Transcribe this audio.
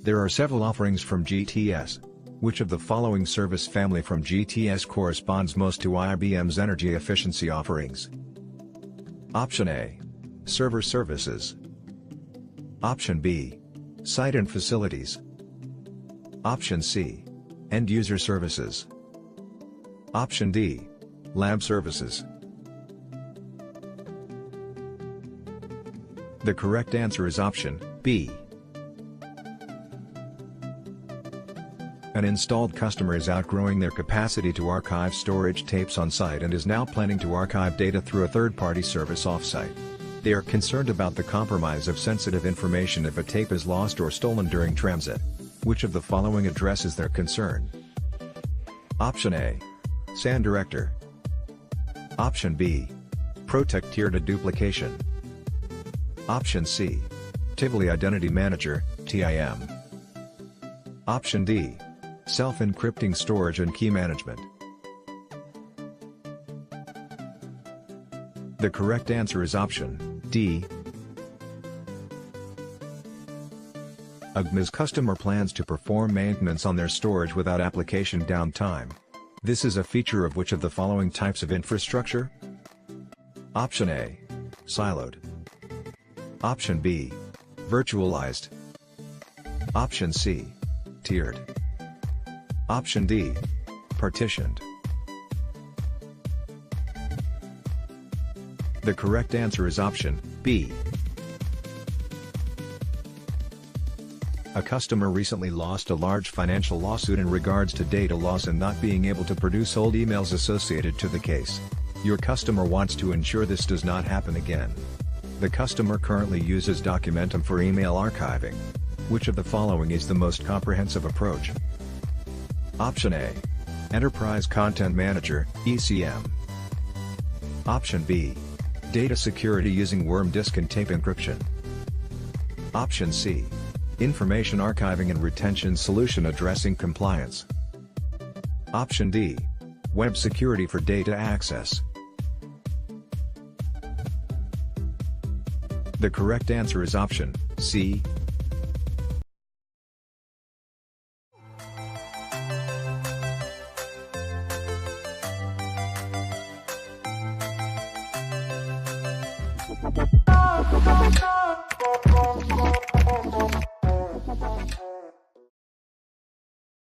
There are several offerings from GTS. Which of the following service family from GTS corresponds most to IBM's energy efficiency offerings? Option A. Server services. Option B. Site and facilities. Option C. End-user services. Option D. Lab services. The correct answer is option B. An installed customer is outgrowing their capacity to archive storage tapes on-site and is now planning to archive data through a third-party service off-site. They are concerned about the compromise of sensitive information if a tape is lost or stolen during transit. Which of the following addresses their concern? Option A. SAN Director. Option B. Protect Tier to Duplication. Option C. Tivoli Identity Manager, TIM. Option D. Self-encrypting storage and key management. The correct answer is option D. IBM's customer plans to perform maintenance on their storage without application downtime. This is a feature of which of the following types of infrastructure? Option A. Siloed. Option B. Virtualized. Option C. Tiered. Option D. Partitioned. The correct answer is option B. A customer recently lost a large financial lawsuit in regards to data loss and not being able to produce old emails associated to the case. Your customer wants to ensure this does not happen again. The customer currently uses Documentum for email archiving. Which of the following is the most comprehensive approach? Option A. Enterprise Content Manager, ECM. Option B. Data security using worm disk and tape encryption. Option C. Information archiving and retention solution addressing compliance. Option D. Web security for data access. The correct answer is option C.